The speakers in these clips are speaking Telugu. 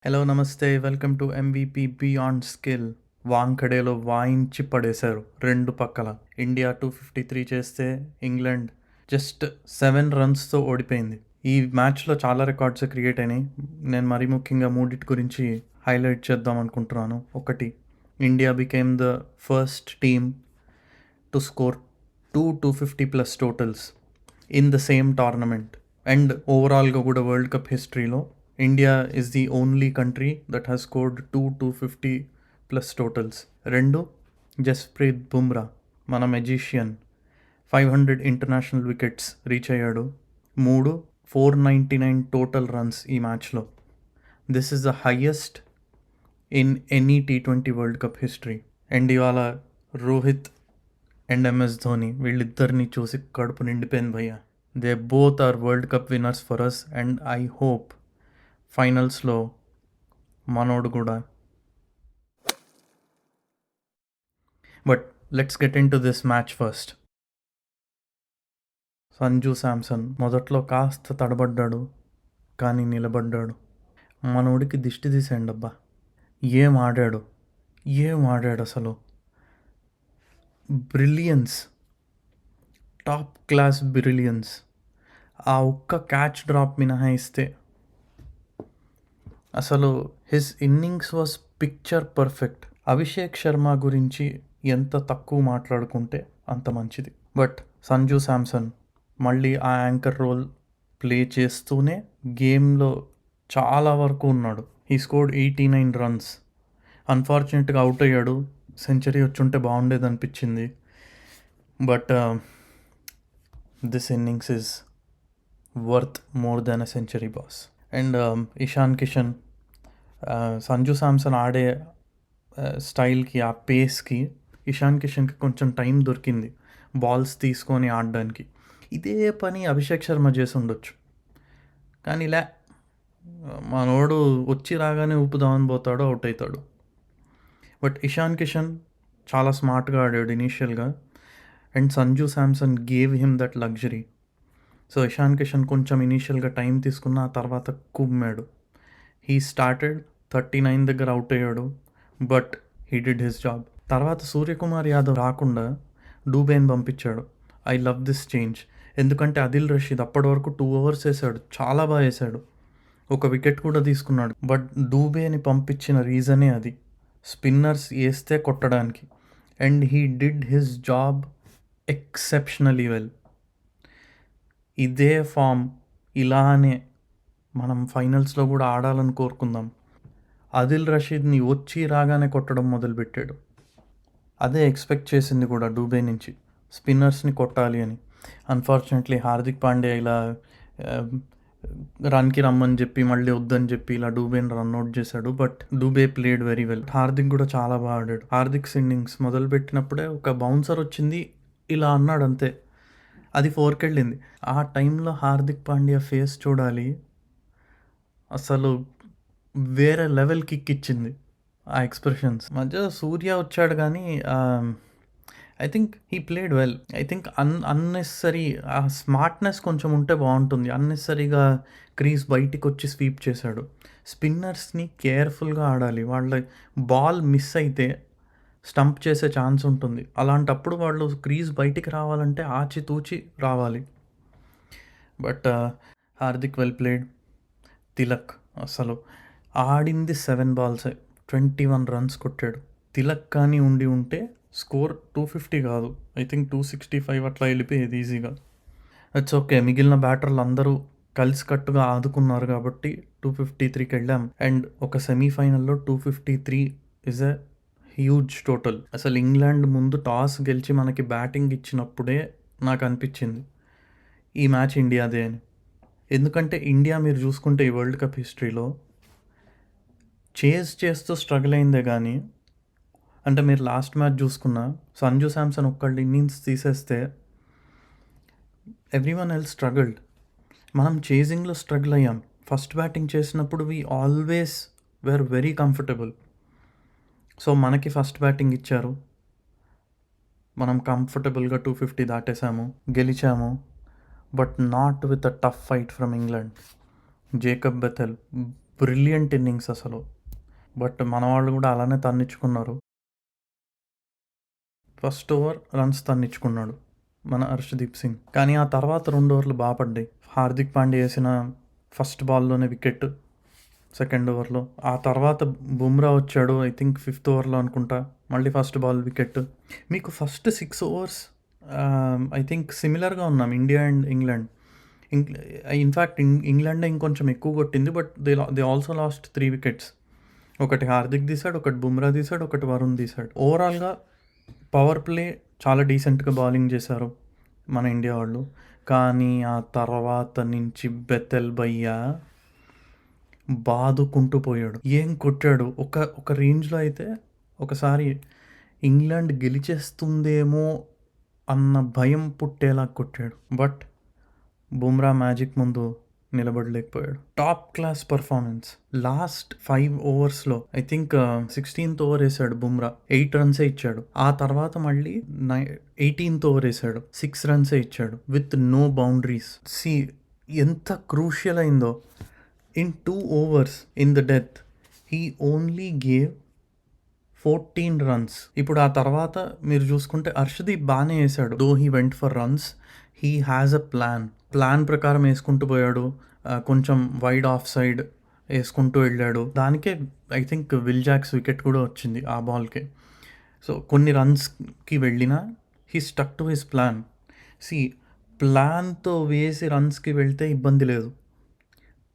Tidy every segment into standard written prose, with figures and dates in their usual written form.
హలో నమస్తే welcome to MVP beyond skill. వాంఖడేలో వాయించి పడేశారు రెండు పక్కల. ఇండియా 253 చేస్తే ఇంగ్లాండ్ జస్ట్ 7 రన్స్తో ఓడిపోయింది. ఈ మ్యాచ్లో చాలా రికార్డ్స్ క్రియేట్ అయినాయి. నేను మరీ ముఖ్యంగా మూడిటి గురించి హైలైట్ చేద్దాం అనుకుంటున్నాను. ఒకటి, India became the first team to score 250+ totals in the same tournament. And ఓవరాల్గా కూడా వరల్డ్ కప్ హిస్టరీలో India is the only country that has scored 250+ totals. రెండు, జస్ప్రీత్ బుమ్రా మన మెజిషియన్ 500 ఇంటర్నేషనల్ వికెట్స్ రీచ్ అయ్యాడు. మూడు, 499 టోటల్ రన్స్ ఈ మ్యాచ్లో. This is the highest in any T20 world cup history. And ఇవాళ రోహిత్ అండ్ MS ధోని వీళ్ళిద్దరిని చూసి కడుపు నిండిపోయింది భయ్య. They both are world cup winners for us and I hope ఫైనల్స్లో మనోడు కూడా. But let's get into this match first. Sanju Samson మొదట్లో కాస్త తడబడ్డాడు, కానీ నిలబడ్డాడు. మనోడికి దిష్టి తీసేయండి అబ్బా. ఏం ఆడాడు అసలు. Brilliance, top class brilliance. ఆ ఒక్క క్యాచ్ డ్రాప్ మినహాయిస్తే అసలు his innings was picture perfect. Abhishek Sharma గురించి ఎంత తక్కువ మాట్లాడుకుంటే అంత మంచిది. బట్ సంజు శాంసన్ మళ్ళీ ఆ యాంకర్ రోల్ ప్లే చేస్తూనే గేమ్లో చాలా వరకు ఉన్నాడు. He scored 89 runs. అన్ఫార్చునేట్గా అవుట్ అయ్యాడు. సెంచరీ వచ్చుంటే బాగుండేది అనిపించింది. But this innings is worth more than a century boss. And Ishan Kishan, Sanju Samson ఆడే స్టైల్కి, ఆ పేస్కి ఇషాన్ కిషన్కి కొంచెం టైం దొరికింది బాల్స్ తీసుకొని ఆడడానికి. ఇదే పని అభిషేక్ శర్మ చేసి ఉండొచ్చు, కానీ మనోడు వచ్చి రాగానే ఊపుదామని పోతాడు, అవుట్ అవుతాడు. బట్ ఇషాన్ కిషన్ చాలా స్మార్ట్గా ఆడాడు ఇనీషియల్గా, and Sanju Samson gave him that luxury. So Ishan Kishan కొంచెం ఇనీషియల్గా టైం తీసుకున్న, ఆ తర్వాత కుమ్మాడు. హీ స్టార్టెడ్ 39 దగ్గర అవుట్ అయ్యాడు, but he did his job. తర్వాత సూర్యకుమార్ యాదవ్ రాకుండా డూబేని పంపించాడు. I love this change. ఎందుకంటే ఆదిల్ రషీద్ అప్పటి వరకు 2 overs వేసాడు, చాలా బాగా వేసాడు, ఒక వికెట్ కూడా తీసుకున్నాడు. బట్ డూబేని పంపించిన రీజనే అది, స్పిన్నర్స్ వేస్తే కొట్టడానికి. And he did his job exceptionally well. ఇదే ఫామ్ ఇలానే మనం ఫైనల్స్లో కూడా ఆడాలని కోరుకుందాం. ఆదిల్ రషీద్ని వచ్చి రాగానే కొట్టడం మొదలుపెట్టాడు. అదే ఎక్స్పెక్ట్ చేసింది కూడా డూబే నుంచి, స్పిన్నర్స్ని కొట్టాలి అని. అన్ఫార్చునేట్లీ హార్దిక్ పాండ్యా ఇలా రన్కి రమ్మని చెప్పి మళ్ళీ వద్దని చెప్పి ఇలా డూబేని రన్అట్ చేశాడు. But Dubey played very well. Hardik కూడా చాలా బాగా ఆడాడు. హార్దిక్స్ ఇన్నింగ్స్ మొదలుపెట్టినప్పుడే ఒక బౌన్సర్ వచ్చింది, ఇలా అన్నాడు అంతే, అది 4కి వెళ్ళింది. ఆ టైంలో హార్దిక్ పాండ్యా ఫేస్ చూడాలి, అసలు వేరే లెవెల్ కిక్ ఇచ్చింది ఆ ఎక్స్ప్రెషన్స్. మధ్య సూర్య వచ్చాడు కానీ I think he played well. I think unnecessary ఆ స్మార్ట్నెస్ కొంచెం ఉంటే బాగుంటుంది. అన్నెసరీగా క్రీజ్ బయటికి వచ్చి స్వీప్ చేశాడు. స్పిన్నర్స్ని కేర్ఫుల్గా ఆడాలి. వాళ్ళ బాల్ మిస్ అయితే స్టంప్ చేసే ఛాన్స్ ఉంటుంది. అలాంటప్పుడు వాళ్ళు క్రీజ్ బయటికి రావాలంటే ఆచితూచి రావాలి. But Hardik well played. Tilak అసలు ఆడింది 7 balls, 21 runs కొట్టాడు. తిలక్ కానీ ఉంటే స్కోర్ 250 కాదు, ఐ థింక్ 265 అట్లా వెళ్ళిపోయేది ఈజీగా. ఇట్స్ ఓకే, మిగిలిన బ్యాటర్లు అందరూ కలిసికట్టుగా ఆదుకున్నారు కాబట్టి 253కి వెళ్ళాం. అండ్ ఒక సెమీఫైనల్లో 253 ఇస్ ఎ హ్యూజ్ టోటల్. అసలు ఇంగ్లాండ్ ముందు టాస్ గెలిచి మనకి బ్యాటింగ్ ఇచ్చినప్పుడే నాకు అనిపించింది ఈ మ్యాచ్ ఇండియాదే అని. ఎందుకంటే ఇండియా మీరు చూసుకుంటే ఈ వరల్డ్ కప్ హిస్టరీలో చేస్తూ స్ట్రగుల్ అయిందే కానీ, అంటే మీరు లాస్ట్ మ్యాచ్ చూసుకున్నా సంజు శాంసన్ ఒక్కళ్ళు ఇన్నింగ్స్ తీసేస్తే ఎవ్రీవన్ ఎల్స్ స్ట్రగుల్డ్. మనం చేజింగ్లో స్ట్రగుల్ అయ్యాం. ఫస్ట్ బ్యాటింగ్ చేసినప్పుడు we always were very comfortable. So మనకి ఫస్ట్ బ్యాటింగ్ ఇచ్చారు, మనం కంఫర్టబుల్గా 250 దాటేసాము, గెలిచాము. But not with a tough fight from England. Jacob Bethell brilliant innings అసలు. బట్ మన వాళ్ళు కూడా అలానే తన్నించుకున్నారు. ఫస్ట్ ఓవర్ రన్స్ తన్నించుకున్నాడు మన హర్షదీప్ సింగ్. కానీ ఆ తర్వాత 2 ఓవర్లు బాగా పడ్డాయి. హార్దిక్ పాండ్యా వేసిన ఫస్ట్ బాల్లోనే వికెట్ సెకండ్ ఓవర్లో. ఆ తర్వాత బుమ్రా వచ్చాడు, ఐ థింక్ 5th ఓవర్లో అనుకుంటా, మళ్ళీ ఫస్ట్ బాల్ వికెట్. మీకు ఫస్ట్ 6 ఓవర్స్ ఐ థింక్ సిమిలర్గా ఉన్నాం ఇండియా అండ్ ఇంగ్లాండ్. ఇన్ఫ్యాక్ట్ ఇంగ్లాండే ఇంకొంచెం ఎక్కువ కొట్టింది, but they also last 3 wickets. ఒకటి హార్దిక్ తీశాడు, ఒకటి బుమ్రా తీశాడు, ఒకటి వరుణ్ తీశాడు. ఓవరాల్గా పవర్ ప్లే చాలా డీసెంట్గా బౌలింగ్ చేశారు మన ఇండియా వాళ్ళు. కానీ ఆ తర్వాత నుంచి బెతెల్ భయ్యా బాదుకుంటూ పోయాడు. ఏం కొట్టాడు! ఒక రేంజ్లో అయితే ఒకసారి ఇంగ్లాండ్ గెలిచేస్తుందేమో అన్న భయం పుట్టేలా కొట్టాడు. బట్ బుమ్రా మ్యాజిక్ ముందు నిలబడలేకపోయాడు. Top class performance. లాస్ట్ 5 ఓవర్స్లో ఐ థింక్ 16th ఓవర్ వేసాడు బుమ్రా, 8 రన్సే ఇచ్చాడు. ఆ తర్వాత మళ్ళీ 18th ఓవర్ వేసాడు, 6 రన్సే ఇచ్చాడు విత్ నో బౌండరీస్. ఎంత క్రూషియల్ అయిందో. In 2 overs in the death he only gave 14 runs. ఇప్పుడు ఆ తర్వాత మీరు చూసుకుంటే హర్షదీప్ బాగానే వేసాడు. Though he went for runs, he has a plan ప్రకారం వేసుకుంటూ పోయాడు. కొంచెం వైడ్ ఆఫ్ సైడ్ వేసుకుంటూ వెళ్ళాడు. దానికే I think Will Jacks wicket కూడా వచ్చింది ఆ బాల్కే. సో కొన్ని రన్స్కి వెళ్ళినా he stuck to his plan. ప్లాన్తో వేసి రన్స్కి వెళ్తే ఇబ్బంది లేదు,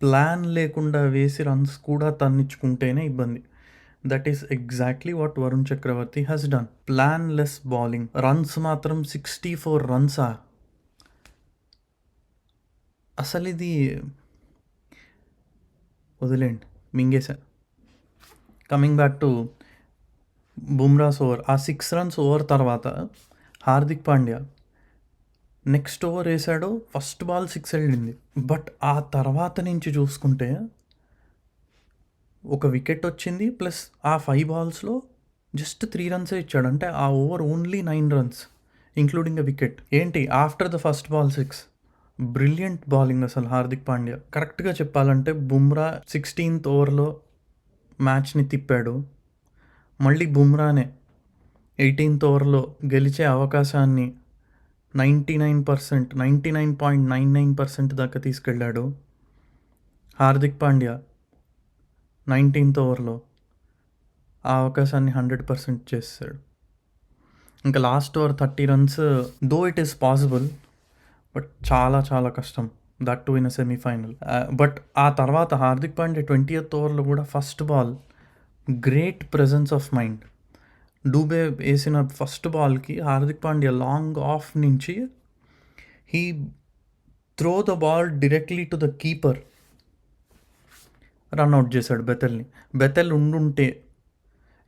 ప్లాన్ లేకుండా వేసి రన్స్ కూడా తన్నించుకుంటేనే ఇబ్బంది. That is exactly what Varun Chakravarthy has done. Plan less bowling. Runs మాత్రం 64 రన్సా! అసలు ఇది వదిలేండి, మింగేశా. Coming back to Bumrah's over. ఆ 6 runs ఓవర్ తర్వాత హార్దిక్ పాండ్యా నెక్స్ట్ ఓవర్ వేసాడు, ఫస్ట్ బాల్ 6 వెళ్ళింది. బట్ ఆ తర్వాత నుంచి చూసుకుంటే ఒక వికెట్ వచ్చింది, ప్లస్ ఆ 5 balls జస్ట్ 3 runsే ఇచ్చాడు. అంటే ఆ ఓవర్ ఓన్లీ 9 runs ఇంక్లూడింగ్ అ వికెట్. ఏంటి after the first ball 6! Brilliant bowling అసలు హార్దిక్ పాండ్యా. కరెక్ట్గా చెప్పాలంటే బుమ్రా 16th ఓవర్లో మ్యాచ్ని తిప్పాడు. మళ్ళీ బుమ్రానే 18th ఓవర్లో గెలిచే అవకాశాన్ని 99.99% దాకా తీసుకెళ్ళాడు. హార్దిక్ పాండ్యా 19th ఓవర్లో ఆ అవకాశాన్ని 100% చేశాడు. ఇంకా last over 30 runs, though it is possible, but చాలా చాలా కష్టం, that too in a semifinal. But ఆ తర్వాత హార్దిక్ పాండ్యా 20th ఓవర్లో కూడా first ball great presence of mind. Dube వేసిన ఫస్ట్ బాల్కి హార్దిక్ పాండ్యా లాంగ్ ఆఫ్ నుంచి he throw the ball directly to the keeper, run out చేశాడు బెతెల్ని. బెతెల్ ఉండుంటే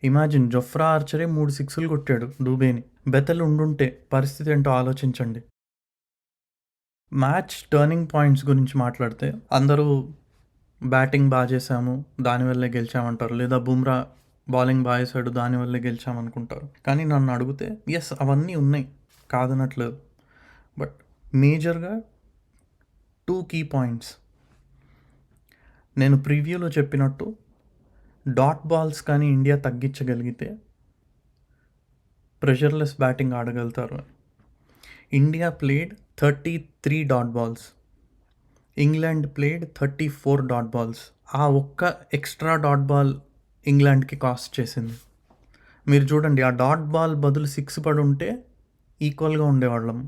ఇమాజిన్, జొఫ్రా ఆర్చరే 3 6లు కొట్టాడు డూబేని. బెతెల్ ఉండుంటే పరిస్థితి ఏంటో ఆలోచించండి. మ్యాచ్ టర్నింగ్ పాయింట్స్ గురించి మాట్లాడితే అందరూ బ్యాటింగ్ బాగా చేశాము దానివల్లే గెలిచామంటారు, లేదా బుమ్రా బౌలింగ్ బాగా వేసాడు దానివల్లే గెలిచామనుకుంటారు. కానీ నన్ను అడిగితే ఎస్ అవన్నీ ఉన్నాయి, కాదనట్లేదు. బట్ మేజర్గా 2 key points. నేను ప్రివ్యూలో చెప్పినట్టు డాట్ బాల్స్ కానీ ఇండియా తగ్గించగలిగితే ప్రెషర్లెస్ బ్యాటింగ్ ఆడగలుగుతారు. India played 33 dot balls, England played 34 dot balls. ఆ ఒక్క ఎక్స్ట్రా డాట్ బాల్ ఇంగ్లాండ్కి కాస్ట్ చేసింది. మీరు చూడండి, ఆ డాట్ బాల్ బదులు 6 పడి ఉంటే ఈక్వల్గా ఉండేవాళ్ళం.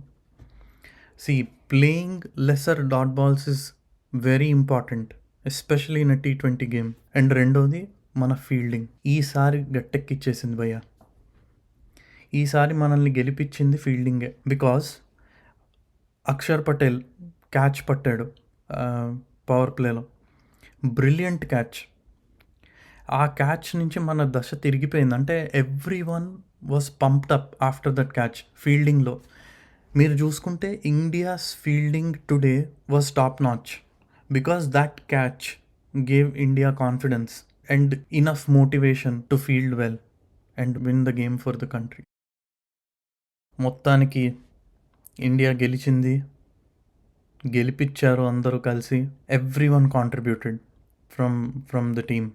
Playing lesser dot balls is very important, especially in a T20 game. And రెండోది మన ఫీల్డింగ్. ఈసారి గట్టెక్కిచ్చేసింది భయ్య. ఈసారి మనల్ని గెలిపించింది ఫీల్డింగే. బికాస్ అక్షర్ పటేల్ క్యాచ్ పట్టాడు పవర్ ప్లేలో, బ్రిలియంట్ క్యాచ్. ఆ క్యాచ్ నుంచి మన దశ తిరిగిపోయింది. అంటే everyone was pumped up after that catch. ఫీల్డింగ్లో మీరు చూసుకుంటే India's fielding today was top notch, because that catch gave India confidence and enough motivation to field well and win the game for the country. మొత్తానికి ఇండియా గెలిచింది, గెలిపించారు అందరూ కలిసి. Every one contributed. From the team.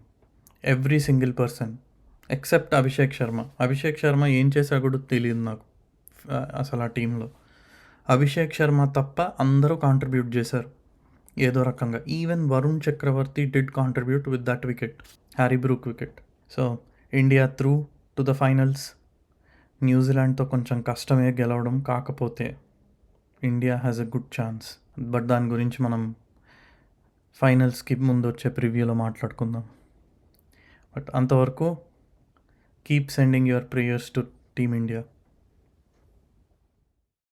Every single person except Abhishek Sharma ఏం చేసా కూడా తెలియదు నాకు అసలు ఆ టీంలో. అభిషేక్ శర్మ తప్ప అందరూ కాంట్రిబ్యూట్ చేశారు ఏదో రకంగా. Even Varun Chakravarthy did contribute with that wicket, Harry Brook wicket. So India through to the finals. న్యూజిలాండ్తో కొంచెం కష్టమే గెలవడం, కాకపోతే India has a good chance. But దాని గురించి మనం ఫైనల్స్కి ముందు వచ్చే ప్రివ్యూలో మాట్లాడుకుందాం. బట్ అంతవరకు keep sending your prayers to team India.